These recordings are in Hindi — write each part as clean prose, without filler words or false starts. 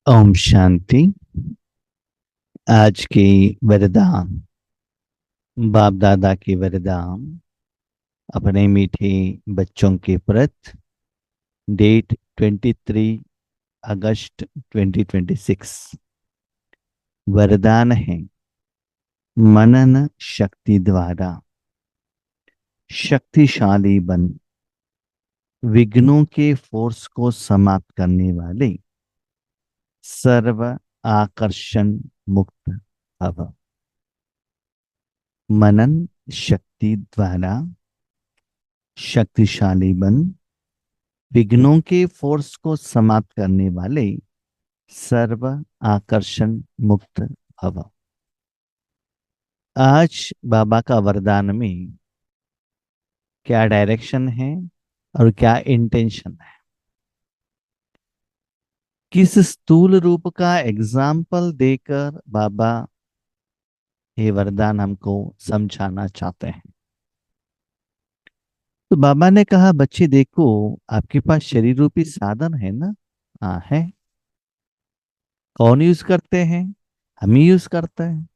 ओम शांति। आज की वरदान, बाप दादा की वरदान अपने मीठे बच्चों के प्रति। डेट 23 अगस्त 2026। वरदान है, मनन शक्ति द्वारा शक्तिशाली बन विघ्नों के फोर्स को समाप्त करने वाले सर्व आकर्षण मुक्त भव। मनन शक्ति द्वारा शक्तिशाली बन विघ्नों के फोर्स को समाप्त करने वाले सर्व आकर्षण मुक्त भव। आज बाबा का वरदान में क्या डायरेक्शन है और क्या इंटेंशन है, किस स्थूल रूप का एग्जाम्पल देकर बाबा ये वरदान हमको समझाना चाहते हैं। तो बाबा ने कहा, बच्चे देखो, आपके पास शरीर रूपी साधन है ना। हाँ है। कौन यूज करते हैं? हम ही यूज करते हैं।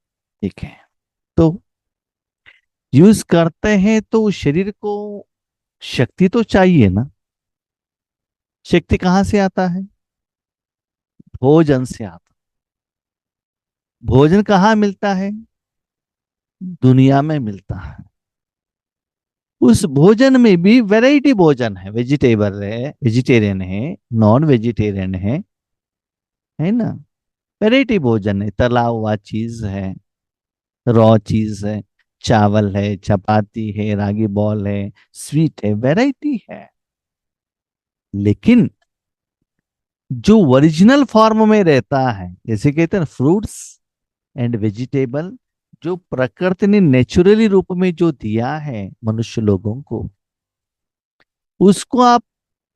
ठीक है। तो यूज करते हैं तो उस शरीर को शक्ति तो चाहिए ना। शक्ति कहाँ से आता है? भोजन से आता। भोजन कहाँ मिलता है? दुनिया में मिलता है। उस भोजन में भी वैरायटी भोजन है, वेजिटेबल है, वेजिटेरियन है, नॉन वेजिटेरियन है ना। वैरायटी भोजन है, तला हुआ चीज है, रॉ चीज है, चावल है, चपाती है, रागी बॉल है, स्वीट है, वैरायटी है। लेकिन जो ओरिजिनल फॉर्म में रहता है, जैसे कहते हैं फ्रूट्स एंड वेजिटेबल, जो प्रकृति ने नेचुरली रूप में जो दिया है मनुष्य लोगों को, उसको आप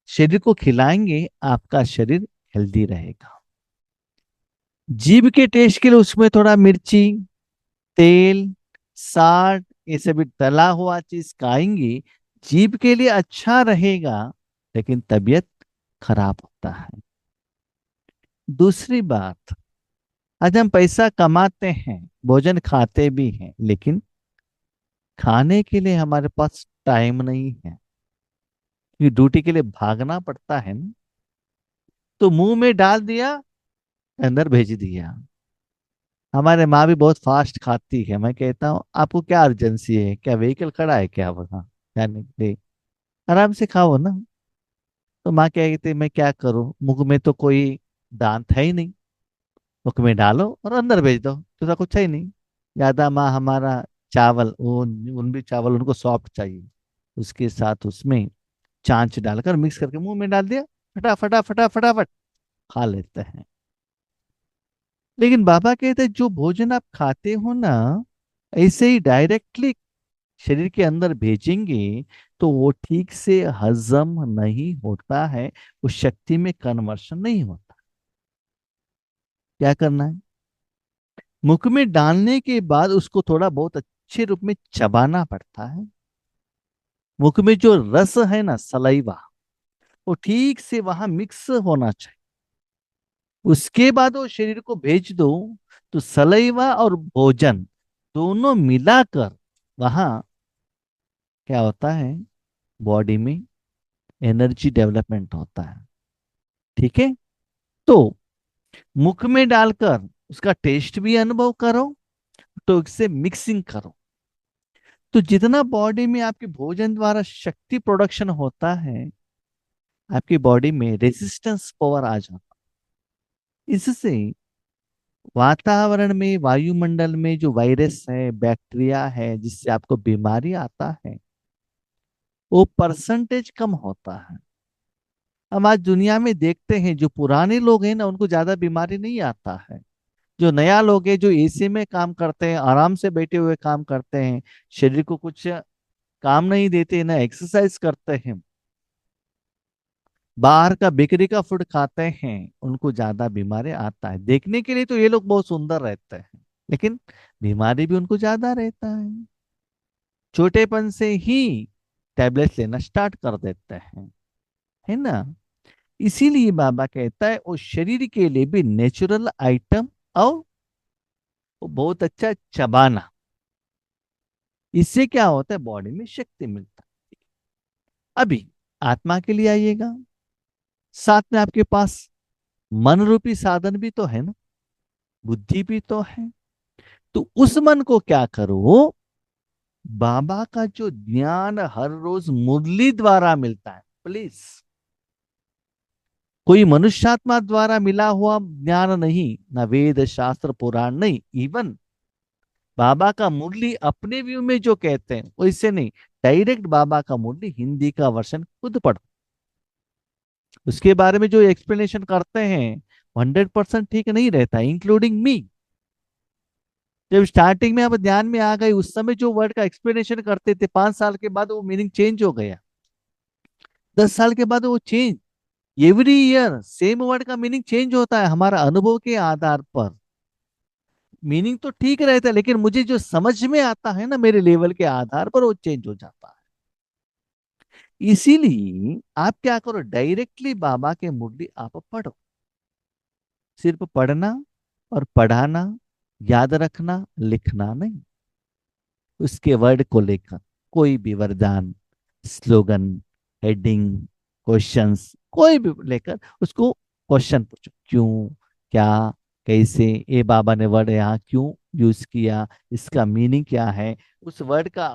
शरीर को खिलाएंगे, आपका शरीर हेल्दी रहेगा। जीभ के टेस्ट के लिए उसमें थोड़ा मिर्ची, तेल, साल्ट, ये सभी तला हुआ चीज खाएंगे, जीभ के लिए अच्छा रहेगा, लेकिन तबीयत खराब होता है। दूसरी बात, आज हम पैसा कमाते हैं, भोजन खाते भी हैं, लेकिन खाने के लिए हमारे पास टाइम नहीं है, क्योंकि ड्यूटी के लिए भागना पड़ता है ना। तो मुंह में डाल दिया, अंदर भेज दिया। हमारे माँ भी बहुत फास्ट खाती है। मैं कहता हूँ, आपको क्या अर्जेंसी है? क्या व्हीकल खड़ा है क्या वहाँ जाने के लिए? आराम से खाओ ना। तो माँ कहती, मैं क्या करूँ, मुंह में तो कोई दांत है ही नहीं। मुख में डालो और अंदर भेज दो, तो कुछ है ही नहीं। ज्यादा माँ हमारा चावल, उन भी चावल उनको सॉफ्ट चाहिए, उसके साथ उसमें चांच डालकर मिक्स करके मुंह में डाल दिया, फटाफटा फटाफट खा लेते हैं। लेकिन बाबा कहते हैं, जो भोजन आप खाते हो ना, ऐसे ही डायरेक्टली शरीर के अंदर भेजेंगे तो वो ठीक से हजम नहीं होता है, उस शक्ति में कन्वर्शन नहीं होता। क्या करना है? मुख में डालने के बाद उसको थोड़ा बहुत अच्छे रूप में चबाना पड़ता है। मुख में जो रस है ना, सलाइवा, वो ठीक से वहां मिक्स होना चाहिए। उसके बाद वो शरीर को भेज दो, तो सलाइवा और भोजन दोनों मिलाकर वहां क्या होता है, बॉडी में एनर्जी डेवलपमेंट होता है। ठीक है। तो मुख में डालकर उसका टेस्ट भी अनुभव करो, तो इससे मिक्सिंग करो, तो जितना बॉडी में आपके भोजन द्वारा शक्ति प्रोडक्शन होता है, आपकी बॉडी में रेजिस्टेंस पावर आ जाता है। इससे वातावरण में, वायुमंडल में जो वायरस है, बैक्टीरिया है, जिससे आपको बीमारी आता है, वो परसेंटेज कम होता है। हम आज दुनिया में देखते हैं, जो पुराने लोग हैं ना, उनको ज्यादा बीमारी नहीं आता है। जो नया लोग है, जो एसी में काम करते हैं, आराम से बैठे हुए काम करते हैं, शरीर को कुछ काम नहीं देते ना, एक्सरसाइज करते हैं, बाहर का बेकरी का फूड खाते हैं, उनको ज्यादा बीमारी आता है। देखने के लिए तो ये लोग बहुत सुंदर रहते हैं, लेकिन बीमारी भी उनको ज्यादा रहता है। छोटेपन से ही टैबलेट लेना स्टार्ट कर देते हैं, है ना। इसीलिए बाबा कहता है वो शरीर के लिए भी नेचुरल आइटम, और वो बहुत अच्छा चबाना। इससे क्या होता है, बॉडी में शक्ति मिलता है। अभी आत्मा के लिए आइएगा, साथ में आपके पास मन रूपी साधन भी तो है ना, बुद्धि भी तो है। तो उस मन को क्या करो, बाबा का जो ज्ञान हर रोज मुरली द्वारा मिलता है, प्लीज, कोई मनुष्यात्मा द्वारा मिला हुआ ज्ञान नहीं, ना वेद शास्त्र पुराण नहीं, इवन बाबा का मुरली अपने व्यू में जो कहते हैं वो इससे नहीं, डायरेक्ट बाबा का मुरली हिंदी का वर्षन खुद पढ़ो, उसके बारे में जो एक्सप्लेनेशन करते हैं 100% ठीक नहीं रहता, इंक्लूडिंग मी। जब स्टार्टिंग में अब ध्यान में आ गई, उस समय जो वर्ड का एक्सप्लेनेशन करते थे, 5 साल के बाद वो मीनिंग चेंज हो गया, 10 साल के बाद वो change, every year same word का मीनिंग चेंज होता है, हमारा अनुभव के आधार पर। मीनिंग तो ठीक रहता है, लेकिन मुझे जो समझ में आता है ना, मेरे लेवल के आधार पर वो चेंज हो जाता है। इसीलिए आप क्या करो, डायरेक्टली बाबा के मुरली आप पढ़ो, सिर्फ पढ़ना और पढ़ाना, याद रखना, लिखना नहीं। उसके वर्ड को लेकर कोई भी वरदान, स्लोगन, हेडिंग, क्वेश्चंस, कोई भी लेकर उसको क्वेश्चन पूछो, क्यों, क्या, कैसे, ये बाबा ने वर्ड यहाँ क्यों यूज किया, इसका मीनिंग क्या है, उस वर्ड का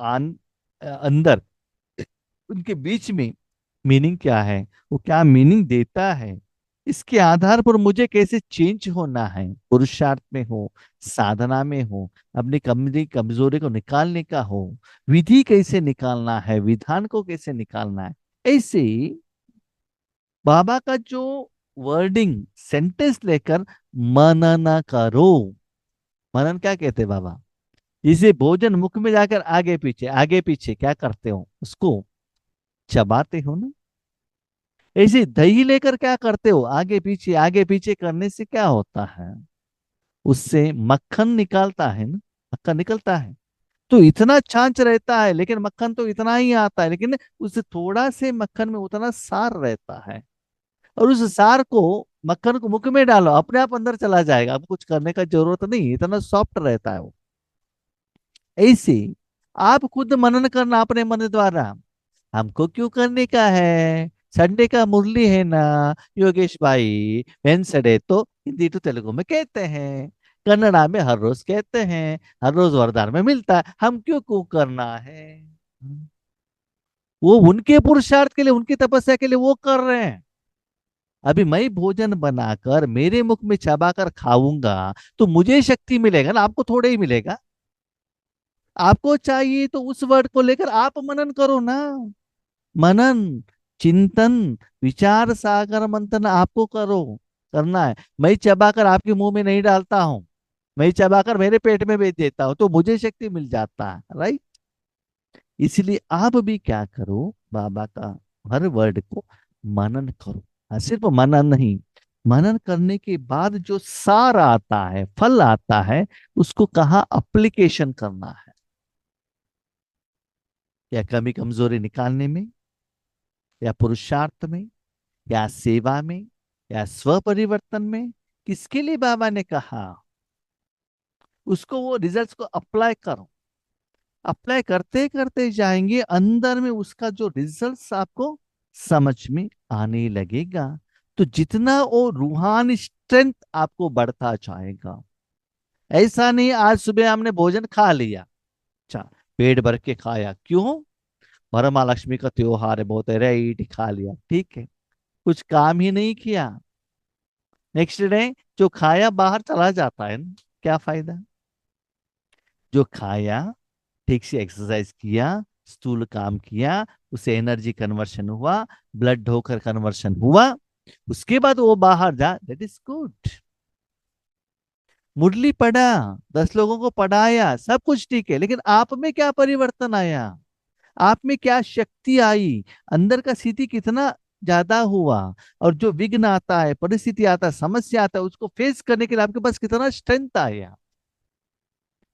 अंदर, उनके बीच में मीनिंग क्या है, वो क्या मीनिंग देता है, इसके आधार पर मुझे कैसे चेंज होना है, पुरुषार्थ में हो, साधना में हो, अपनी कमजोरी कमजोरी को निकालने का हो, विधि कैसे निकालना है, विधान को कैसे निकालना है, ऐसे ही बाबा का जो वर्डिंग सेंटेंस लेकर मनन करो। मनन क्या कहते हैं बाबा, इसे भोजन मुख में जाकर आगे पीछे क्या करते हो, उसको चबाते हो ना। ऐसे दही लेकर क्या करते हो, आगे पीछे करने से क्या होता है, उससे मक्खन निकालता है ना, मक्खन निकलता है। तो इतना छाछ रहता है, लेकिन मक्खन तो इतना ही आता है, लेकिन उस थोड़ा से मक्खन में उतना सार रहता है। और उस सार को, मक्खन को मुख में डालो, अपने आप अंदर चला जाएगा, आपको कुछ करने का जरूरत नहीं, इतना सॉफ्ट रहता है वो। ऐसे आप खुद मनन करना अपने मन द्वारा, हमको क्यों करने का है, संडे का मुरली है ना योगेश भाई, वेंसडे तो हिंदी टू तेलुगु में कहते हैं, कन्नड़ा में हर रोज कहते हैं, हर रोज वरदान में मिलता है, हम क्यों क्यों करना है। वो उनके पुरुषार्थ के लिए, उनकी तपस्या के लिए वो कर रहे हैं। अभी मैं भोजन बनाकर मेरे मुख में चबाकर खाऊंगा तो मुझे शक्ति मिलेगा ना, आपको थोड़े ही मिलेगा। आपको चाहिए तो उस वर्ड को लेकर आप मनन करो ना, मनन, चिंतन, विचार सागर मंथन आपको करना है। मैं चबाकर आपके मुंह में नहीं डालता हूं, मैं चबाकर मेरे पेट में भेज देता हूं, तो मुझे शक्ति मिल जाता है, राइट। इसलिए आप भी क्या करो, बाबा का हर वर्ड को मनन करो। सिर्फ मनन नहीं, मनन करने के बाद जो सार आता है, फल आता है, उसको कहाँ अप्लीकेशन करना है, या कमी कमजोरी निकालने में, या पुरुषार्थ में, या सेवा में, या स्व परिवर्तन में, किसके लिए बाबा ने कहा, उसको वो रिजल्ट्स को अप्लाई करो। अप्लाई करते करते जाएंगे, अंदर में उसका जो रिजल्ट्स आपको समझ में आने लगेगा। तो जितना वो रूहानी स्ट्रेंथ आपको बढ़ता जाएगा। ऐसा नहीं आज सुबह हमने भोजन खा लिया, अच्छा, पेट भर के खाया, क्यों, वरमहालक्ष्मी का त्योहार है, बहुत है, राइट, खा लिया, ठीक है, कुछ काम ही नहीं किया। नेक्स्ट डे जो खाया बाहर चला जाता है ना, क्या फायदा। जो खाया, ठीक से एक्सरसाइज किया, स्थूल काम किया, उसे एनर्जी कन्वर्शन हुआ, ब्लड होकर कन्वर्शन हुआ, उसके बाद वो बाहर जा, दैट इज गुड। मुरली पढ़ा, 10 लोगों को पढ़ाया, सब कुछ ठीक है, लेकिन आप में क्या परिवर्तन आया, आप में क्या शक्ति आई, अंदर का स्थिति कितना ज्यादा हुआ, और जो विघ्न आता है, परिस्थिति आता है, समस्या आता है, उसको फेस करने के लिए आपके पास कितना स्ट्रेंथ आया।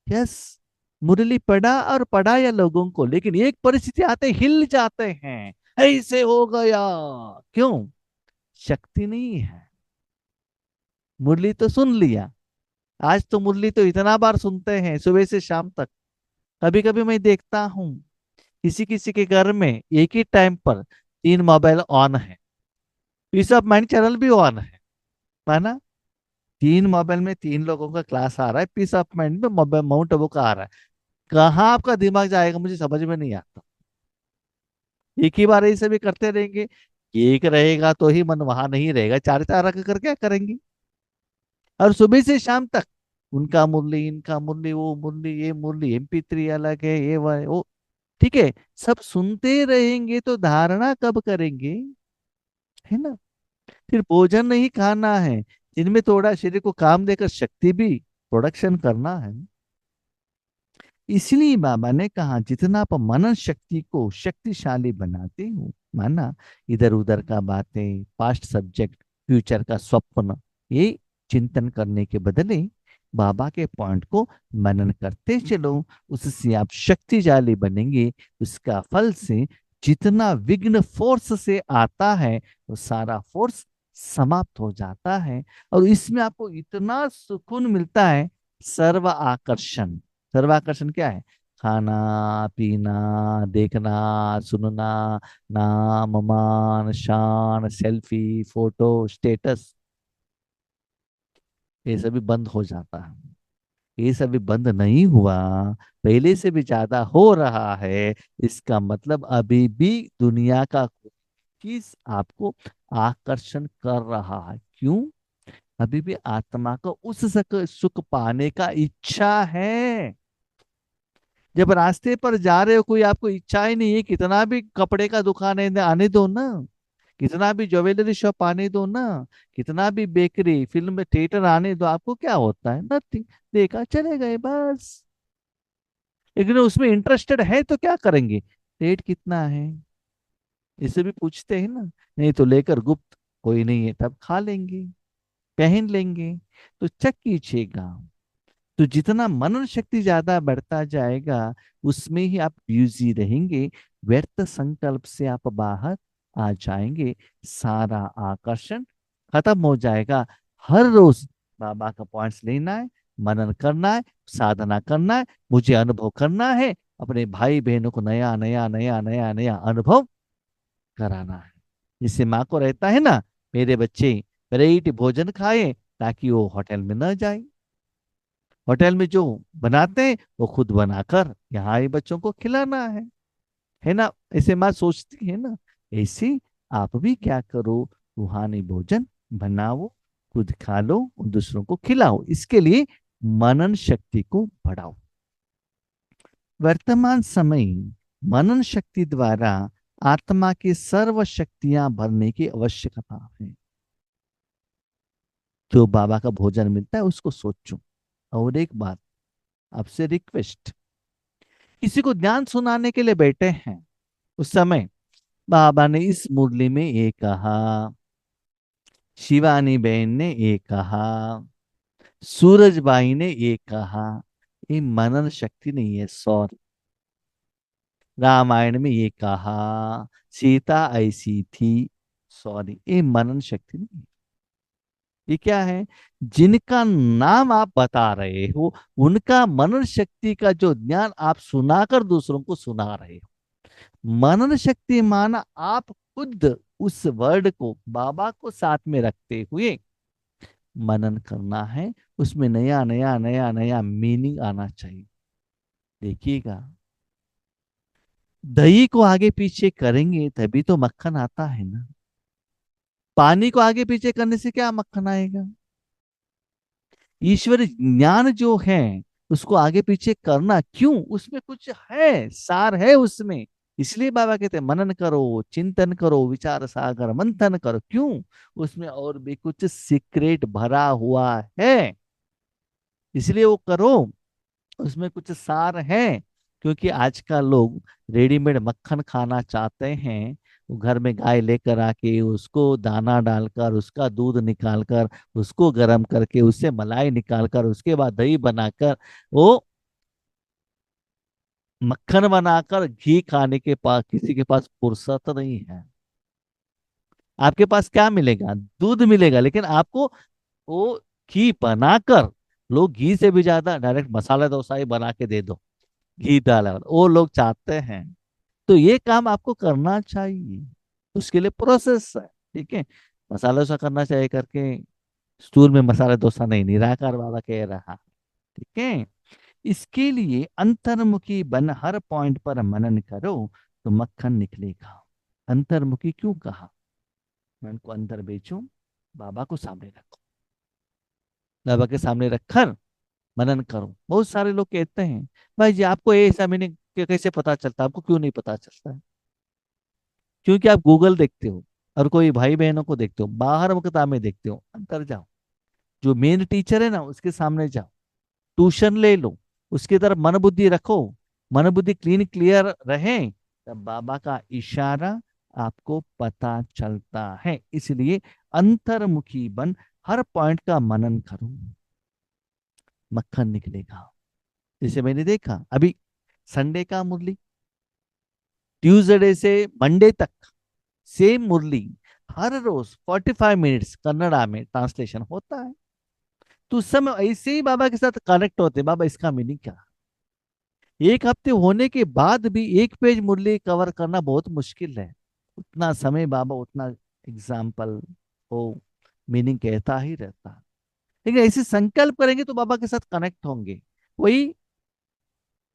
यस, मुरली पढ़ा और पढ़ाया लोगों को, लेकिन एक परिस्थिति आते हिल जाते हैं, ऐसे हो गया, क्यों, शक्ति नहीं है। मुरली तो सुन लिया, आज तो मुरली तो इतना बार सुनते हैं सुबह से शाम तक। कभी कभी मैं देखता हूँ किसी किसी के घर में एक ही टाइम पर तीन मोबाइल ऑन है, पीस ऑफ माइंड चैनल भी ऑन है ना। तीन मोबाइल में तीन लोगों का क्लास आ रहा है, पीस ऑफ माइंड में मोबाइल माउंट आबू का आ रहा है। कहाँ आपका दिमाग जाएगा मुझे समझ में नहीं आता। एक ही बार ऐसे भी करते रहेंगे, एक रहेगा तो ही मन वहां नहीं रहेगा, चार चार रख कर क्या करेंगे। और सुबह से शाम तक उनका मुरली, इनका मुरली, वो मुरली, ये मुरली, MP3 अलग है, ये वो। ठीक है, सब सुनते रहेंगे तो धारणा कब करेंगे, है ना। फिर भोजन नहीं खाना है, इनमें थोड़ा शरीर को काम देकर शक्ति भी प्रोडक्शन करना है। इसलिए बाबा ने कहा जितना आप मनन शक्ति को शक्तिशाली बनाते हो, माना इधर उधर का बातें, पास्ट सब्जेक्ट, फ्यूचर का स्वप्न, ये चिंतन करने के बदले बाबा के पॉइंट को मनन करते चलो, उससे आप शक्तिशाली बनेंगे। उसका फल से जितना विघ्न फोर्स से आता है वो सारा फोर्स समाप्त हो जाता है। और इसमें आपको इतना सुकून मिलता है, सर्व आकर्षण। सर्वाकर्षण क्या है? खाना, पीना, देखना, सुनना, नाम, मान, शान, सेल्फी, फोटो, स्टेटस, ये सभी बंद हो जाता है। ये सभी बंद नहीं हुआ, पहले से भी ज्यादा हो रहा है। इसका मतलब अभी भी दुनिया का कोई चीज आपको आकर्षण कर रहा है। क्यों? अभी भी आत्मा को उस सुख पाने का इच्छा है। जब रास्ते पर जा रहे हो, कोई आपको इच्छा ही नहीं है, कितना भी कपड़े का दुकान है आने दो ना, कितना भी ज्वेलरी शॉप आने दो ना, कितना भी बेकरी, फिल्म थिएटर आने दो, आपको क्या होता है? नथिंग। देखा, चले गए बस। लेकिन उसमें इंटरेस्टेड है तो क्या करेंगे? रेट कितना है, इसे भी पूछते हैं ना। नहीं तो लेकर गुप्त, कोई नहीं है तब खा लेंगे, पहन लेंगे। तो चेक कीजिएगा, तो जितना मनन शक्ति ज्यादा बढ़ता जाएगा उसमें ही आप बिजी रहेंगे, व्यर्थ संकल्प से आप बाहर आ जाएंगे, सारा आकर्षण खत्म हो जाएगा। हर रोज बाबा का पॉइंट्स लेना है, मनन करना है, साधना करना है, मुझे अनुभव करना है, अपने भाई बहनों को नया नया नया नया नया अनुभव कराना है। जिससे माँ को रहता है ना, मेरे बच्चे वैरायटी भोजन खाए, ताकि वो होटल में न जाए। होटल में जो बनाते हैं वो खुद बनाकर यहाँ ही बच्चों को खिलाना है ना। ऐसे माँ सोचती है ना, ऐसे आप भी क्या करो, रूहानी भोजन बनाओ, खुद खा लो और दूसरों को खिलाओ। इसके लिए मनन शक्ति को बढ़ाओ। वर्तमान समय मनन शक्ति द्वारा आत्मा की सर्व शक्तियां भरने की आवश्यकता है। जो बाबा का भोजन मिलता है उसको सोचो। और एक बात, आपसे रिक्वेस्ट, किसी को ज्ञान सुनाने के लिए बैठे हैं, उस समय बाबा ने इस मुरली में ये कहा, शिवानी बहन ने ये कहा, सूरजबाई ने ये कहा, ये मनन शक्ति नहीं है। सॉरी, रामायण में ये कहा, सीता ऐसी थी। सॉरी, ये मनन शक्ति नहीं है। ये क्या है? जिनका नाम आप बता रहे हो उनका मनन शक्ति का जो ज्ञान आप सुनाकर दूसरों को सुना रहे हो। मनन शक्ति माना आप खुद उस वर्ड को, बाबा को साथ में रखते हुए मनन करना है। उसमें नया नया नया नया मीनिंग आना चाहिए। देखिएगा, दही को आगे पीछे करेंगे तभी तो मक्खन आता है ना। पानी को आगे पीछे करने से क्या मक्खन आएगा? ईश्वर ज्ञान जो है उसको आगे पीछे करना क्यों? उसमें कुछ है, सार है उसमें। इसलिए बाबा कहते हैं मनन करो, चिंतन करो, विचार सागर मंथन करो। क्यों? उसमें और भी कुछ सीक्रेट भरा हुआ है, इसलिए वो करो। उसमें कुछ सार है। क्योंकि आजकल लोग रेडीमेड मक्खन खाना चाहते हैं। वो घर में गाय लेकर आके उसको दाना डालकर, उसका दूध निकालकर, उसको गर्म करके, उससे मलाई निकालकर, उसके बाद दही बनाकर वो मक्खन बनाकर घी खाने के पास किसी के पास फुर्सत नहीं है। आपके पास क्या मिलेगा? दूध मिलेगा, लेकिन आपको वो घी बनाकर, लोग घी से भी ज्यादा डायरेक्ट मसाला डोसा ही बना के दे दो, घी डाला हुआ, वो लोग चाहते हैं। तो ये काम आपको करना चाहिए, उसके लिए प्रोसेस है। ठीक है, मसाला डोसा करना चाहिए करके स्टूल में मसाला डोसा नहीं, निराकार बाबा कह रहा। ठीक है, इसके लिए अंतर्मुखी बन हर पॉइंट पर मनन करो तो मक्खन निकलेगा। अंतर्मुखी क्यों कहा? मन को अंदर बेचो, बाबा को सामने रखो, बाबा के सामने रखकर मनन करो। बहुत सारे लोग कहते हैं, भाई जी आपको ये ऐसा मीनिंग कैसे पता चलता है? आपको क्यों नहीं पता चलता है? क्योंकि आप गूगल देखते हो और कोई भाई बहनों को देखते हो, बाहर वो किताबें देखते हो। अंदर जाओ, जो मेन टीचर है ना उसके सामने जाओ, ट्यूशन ले लो, उसकी तरफ मन बुद्धि रखो, मन बुद्धि क्लीन क्लियर रहे, तब बाबा का इशारा आपको पता चलता है। इसलिए अंतर्मुखी बन हर पॉइंट का मनन करो, मक्खन निकलेगा। जैसे मैंने देखा अभी, संडे का मुरली, ट्यूसडे से मंडे तक सेम मुरली, हर रोज 45 मिनट्स कन्नड़ा में ट्रांसलेशन होता है। तो उस समय ऐसे ही बाबा के साथ कनेक्ट होते हैं, बाबा इसका मीनिंग क्या? एक हफ्ते होने के बाद भी एक पेज मुरली कवर करना बहुत मुश्किल है। उतना समय बाबा उतना एग्जाम्पल हो, मीनिंग कहता ही रहता है। लेकिन ऐसे संकल्प करेंगे तो बाबा के साथ कनेक्ट होंगे। वही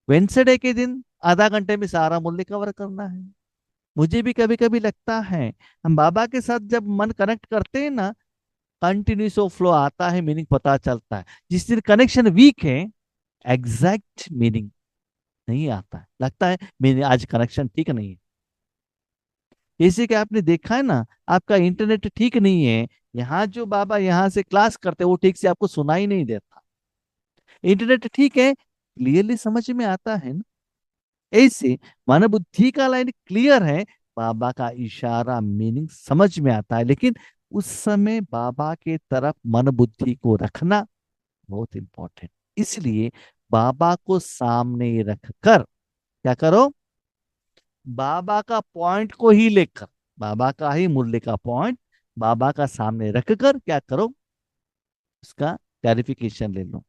वेंसडे के दिन आधा घंटे में सारा मुरली कवर करना है। मुझे भी कभी कभी लगता है, हम बाबा के साथ जब मन कनेक्ट करते हैं ना, कंटिन्यूस फ्लो आता है, मीनिंग पता चलता है। जिस दिन कनेक्शन वीक है, एग्जैक्ट मीनिंग नहीं आता है, लगता है मेरे आज कनेक्शन ठीक नहीं है। जैसे कि आपने देखा है ना, आपका इंटरनेट ठीक नहीं है, यहाँ जो बाबा यहाँ से क्लास करते हैं वो ठीक से आपको सुनाई नहीं देता। इंटरनेट ठीक है, क्लियरली समझ में आता है ना। ऐसे मन बुद्धि का लाइन क्लियर है, बाबा का इशारा मीनिंग समझ में आता है, लेकिन उस समय बाबा के तरफ मन बुद्धि को रखना बहुत इंपॉर्टेंट। इसलिए बाबा को सामने रखकर क्या करो? बाबा का पॉइंट को ही लेकर, बाबा का ही मुरली का पॉइंट बाबा का सामने रखकर क्या करो? उसका क्लैरिफिकेशन ले लो।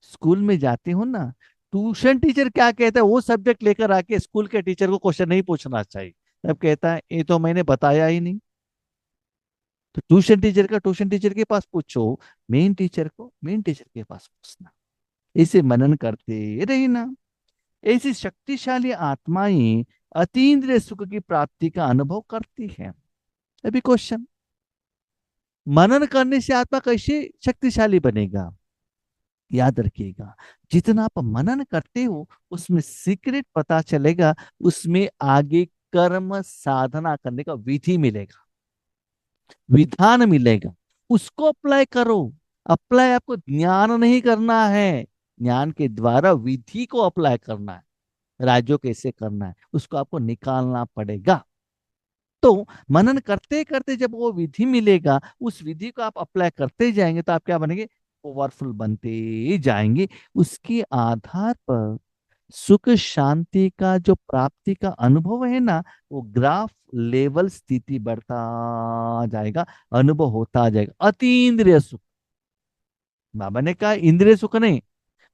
स्कूल में जाते हो ना, ट्यूशन टीचर क्या कहता है वो सब्जेक्ट लेकर आके स्कूल के टीचर को क्वेश्चन नहीं पूछना चाहिए। तब कहता है ये तो मैंने बताया ही नहीं। तो ट्यूशन टीचर का ट्यूशन टीचर के पास पूछो, मेन टीचर को मेन टीचर के पास पूछना। इसे मनन करते रहना। ऐसी शक्तिशाली आत्माएं अतीन्द्रिय सुख की प्राप्ति का अनुभव करती है। अभी क्वेश्चन, मनन करने से आत्मा कैसे शक्तिशाली बनेगा? याद रखिएगा, जितना आप मनन करते हो उसमें सीक्रेट पता चलेगा, उसमें आगे कर्म साधना करने का विधि मिलेगा, विधान मिलेगा। उसको अप्लाई करो। अप्लाई आपको ज्ञान नहीं करना है, ज्ञान के द्वारा विधि को अप्लाई करना है। राज्यों कैसे करना है उसको आपको निकालना पड़ेगा। तो मनन करते करते जब वो विधि मिलेगा, उस विधि को आप अप्लाई करते जाएंगे तो आप क्या बनेंगे? पावरफुल बनते ही जाएंगे। उसके आधार पर सुख शांति का जो प्राप्ति का अनुभव है ना, वो ग्राफ लेवल स्थिति बढ़ता जाएगा, अनुभव होता जाएगा। अतीन्द्रिय सुख, बाबा ने कहा इंद्रिय सुख नहीं।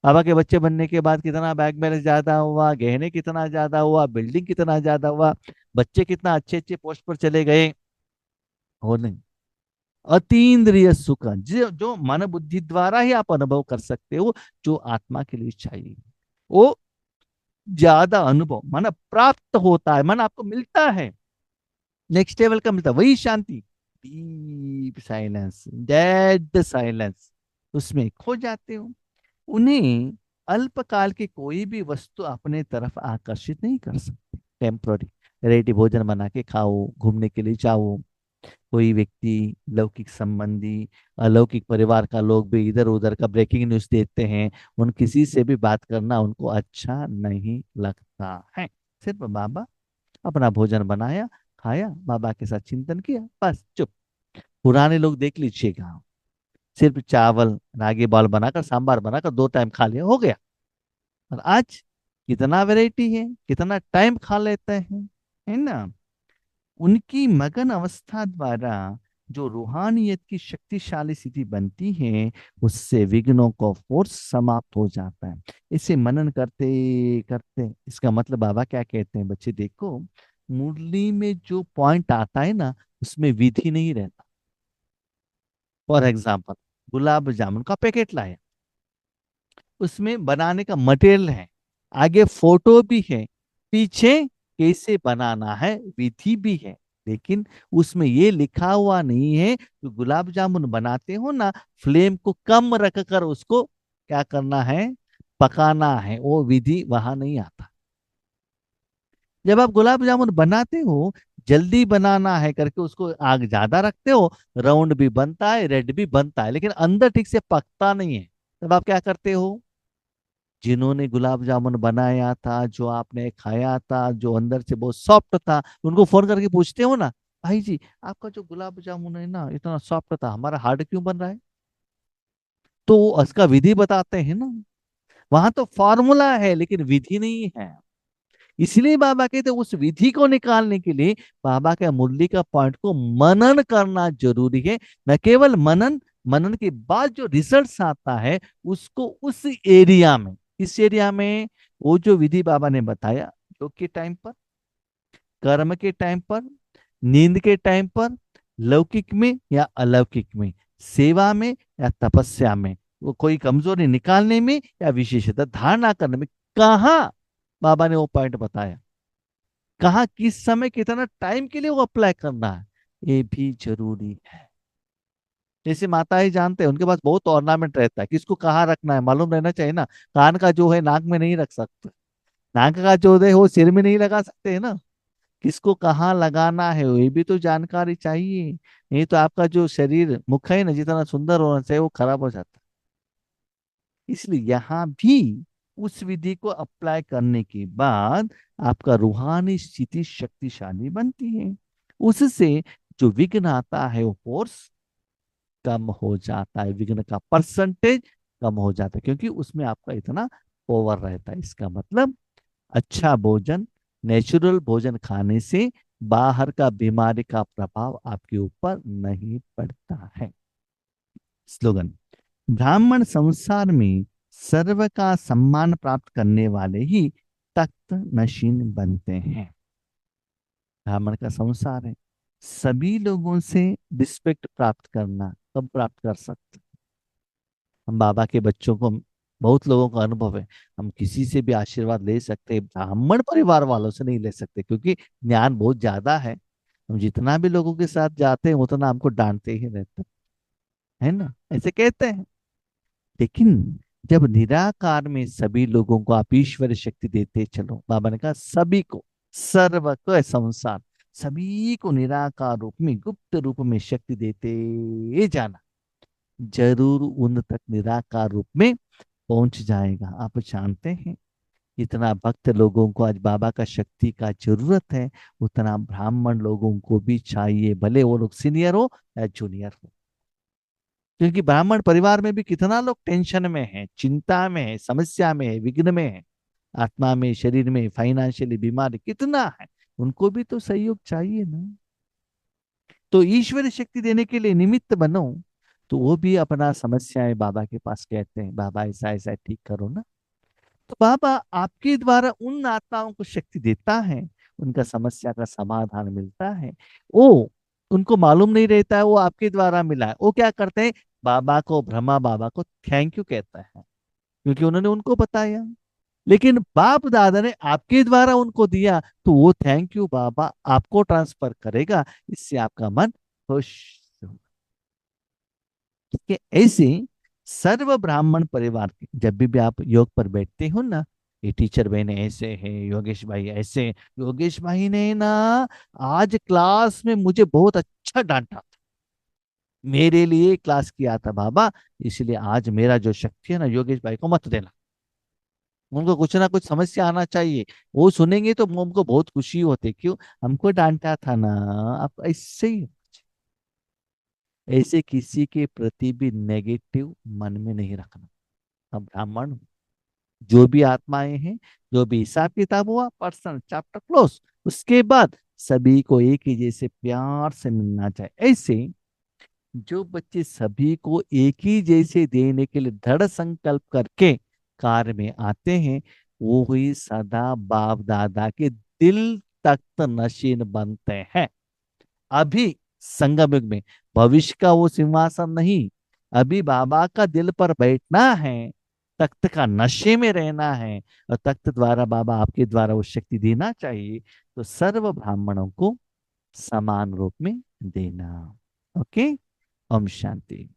बाबा के बच्चे बनने के बाद कितना बैंक बैलेंस ज्यादा हुआ, गहने कितना ज्यादा हुआ, बिल्डिंग कितना ज्यादा हुआ, बच्चे कितना अच्छे अच्छे पोस्ट पर चले गए, हो नहीं। अतीन्द्रिय सुख जो मन बुद्धि द्वारा ही आप अनुभव कर सकते हो, जो आत्मा के लिए चाहिए, वो ज्यादा अनुभव मन प्राप्त होता है, मन आपको मिलता है, नेक्स्ट लेवल का मिलता है। वही शांति, डीप साइलेंस, डेड साइलेंस, उसमें खो जाते हो। उन्हें अल्पकाल की कोई भी वस्तु अपने तरफ आकर्षित नहीं कर सकती। टेम्पररी रेडी भोजन बना के खाओ, घूमने के लिए जाओ, कोई व्यक्ति लौकिक संबंधी, अलौकिक परिवार का लोग भी इधर उधर का ब्रेकिंग न्यूज देते हैं, उन किसी से भी बात करना उनको अच्छा नहीं लगता है। सिर्फ बाबा अपना भोजन बनाया, खाया, बाबा के साथ चिंतन किया, बस चुप। पुराने लोग देख लीजिएगा, सिर्फ चावल रागी बाल बनाकर सांबार बनाकर 2 टाइम खा लिया, हो गया। और आज कितना वैरायटी है, कितना टाइम खा लेते हैं, है ना। उनकी मगन अवस्था द्वारा जो रूहानियत की शक्तिशाली स्थिति बनती है, उससे विघ्नों को फोर्स समाप्त हो जाता है। इसे मनन करते करते, इसका मतलब बाबा क्या कहते हैं, बच्चे देखो, मुरली में जो पॉइंट आता है ना, उसमें विधि नहीं रहता। फॉर एग्जाम्पल, गुलाब जामुन का पैकेट लाए, उसमें बनाने का मटेरियल है, आगे फोटो भी है, पीछे कैसे बनाना है विधि भी है, लेकिन उसमें ये लिखा हुआ नहीं है कि गुलाब जामुन बनाते हो ना, फ्लेम को कम रखकर उसको क्या करना है, पकाना है, वो विधि वहां नहीं आता। जब आप गुलाब जामुन बनाते हो, जल्दी बनाना है करके उसको आग ज्यादा रखते हो, राउंड भी बनता है, रेड भी बनता है, लेकिन अंदर ठीक से पकता नहीं है। तब आप क्या करते हो, जिन्होंने गुलाब जामुन बनाया था, जो आपने खाया था, जो अंदर से बहुत सॉफ्ट था, उनको फोन करके पूछते हो ना, भाई जी आपका जो गुलाब जामुन है ना इतना सॉफ्ट था, हमारा हार्ड क्यों बन रहा है? तो वो उसका विधि बताते हैं ना। वहां तो फॉर्मूला है लेकिन विधि नहीं है। इसलिए बाबा कहते हैं उस विधि को निकालने के लिए बाबा के मुरली का पॉइंट को मनन करना जरूरी है। न केवल मनन, मनन के बाद जो रिजल्ट आता है उसको उस एरिया में, इस एरिया में वो जो विधि बाबा ने बताया, योग के टाइम पर, कर्म के टाइम पर, नींद के टाइम पर, लौकिक में या अलौकिक में, सेवा में या तपस्या में, वो कोई कमजोरी निकालने में या विशेषता धारणा करने में, कहाँ बाबा ने वो पॉइंट बताया, कहाँ किस समय कितना टाइम के लिए वो अप्लाई करना है, ये भी जरूरी है। जैसे माता ही जानते हैं, उनके पास बहुत ऑर्नामेंट रहता है, किसको कहाँ रखना है मालूम रहना चाहिए ना। कान का जो है नाक में नहीं रख सकते, नाक का जो है वो सिर में नहीं लगा सकते है ना, किसको कहाँ लगाना है ये भी तो जानकारी चाहिए। नहीं तो आपका जो शरीर मुख है ना, जितना सुंदर होना चाहिए वो खराब हो जाता है। इसलिए यहाँ भी उस विधि को अप्लाई करने के बाद आपका रूहानी स्थिति शक्तिशाली बनती है। उससे जो विघ्न आता है वो फोर्स कम हो जाता है, विघ्न का परसेंटेज कम हो जाता है, क्योंकि उसमें आपका इतना पावर रहता है। इसका मतलब अच्छा भोजन, नेचुरल भोजन खाने से बाहर का बीमारी का प्रभाव आपके ऊपर नहीं पड़ता है। स्लोगन, ब्राह्मण संसार में सर्व का सम्मान प्राप्त करने वाले ही तख्त नशीन बनते हैं। ब्राह्मण का संसार है, सभी लोगों से रिस्पेक्ट प्राप्त करना कब प्राप्त कर सकते? हम बाबा के बच्चों को, बहुत लोगों का अनुभव है, हम किसी से भी आशीर्वाद ले सकते हैं, ब्राह्मण परिवार वालों से नहीं ले सकते, क्योंकि ज्ञान बहुत ज्यादा है। हम जितना भी लोगों के साथ जाते हैं उतना हमको डांटते ही रहते हैं, है ना, ऐसे कहते हैं। लेकिन जब निराकार में सभी लोगों को आप ईश्वर शक्ति देते चलो, बाबा ने कहा सभी को, सर्व को संसार, सभी को निराकार रूप में, गुप्त रूप में शक्ति देते जाना, जरूर उन तक निराकार रूप में पहुंच जाएगा। आप जानते हैं, इतना भक्त लोगों को आज बाबा का शक्ति का जरूरत है, उतना ब्राह्मण लोगों को भी चाहिए, भले वो लोग सीनियर हो या जूनियर हो। क्योंकि ब्राह्मण परिवार में भी कितना लोग टेंशन में है, चिंता में है, समस्या में है, विघ्न में है, आत्मा में, शरीर में, फाइनेंशियली बीमार कितना है, उनको भी तो सहयोग चाहिए ना। तो ईश्वरी शक्ति देने के लिए निमित्त बनो, तो वो भी अपना समस्याएं बाबा के पास कहते हैं, बाबा ऐसा ऐसा ठीक करो ना। तो बाबा आपके द्वारा उन आत्माओं को शक्ति देता है, उनका समस्या का समाधान मिलता है। वो, उनको मालूम नहीं रहता है वो आपके द्वारा मिला है, वो क्या करते हैं, बाबा को, ब्रह्मा बाबा को थैंक यू कहता है, क्योंकि उन्होंने उनको बताया। लेकिन बाप दादा ने आपके द्वारा उनको दिया, तो वो थैंक यू बाबा आपको ट्रांसफर करेगा, इससे आपका मन खुश होगा। ठीक है, ऐसे सर्व ब्राह्मण परिवार के जब भी आप योग पर बैठते हो ना, ये टीचर बहने ऐसे है, योगेश भाई ऐसे, योगेश भाई ने ना आज क्लास में मुझे बहुत अच्छा डांटा, मेरे लिए क्लास किया था बाबा, इसलिए आज मेरा जो शक्ति है ना, योगेश भाई को मत देना, उनको कुछ ना कुछ समस्या आना चाहिए, वो सुनेंगे तो उनको बहुत खुशी होती, क्यों, हमको डांटा था ना। आप ऐसे ही, ऐसे किसी के प्रति भी नेगेटिव मन में नहीं रखना। अब ब्राह्मण, जो भी आत्माएं हैं, जो भी हिसाब किताब हुआ, पर्सनल चैप्टर क्लोज, उसके बाद सभी को एक ही जैसे प्यार से मिलना चाहिए। ऐसे जो बच्चे सभी को एक ही जैसे देने के लिए दृढ़ संकल्प करके कार्य में आते हैं, वो ही सदा बाप दादा के दिल तख्त नशीन बनते हैं। अभी संगम युग में, भविष्य का वो सिंहासन नहीं, अभी बाबा का दिल पर बैठना है, तख्त का नशे में रहना है, और तख्त द्वारा बाबा आपके द्वारा वो शक्ति देना चाहिए, तो सर्व ब्राह्मणों को समान रूप में देना। ओके। ओम शांति।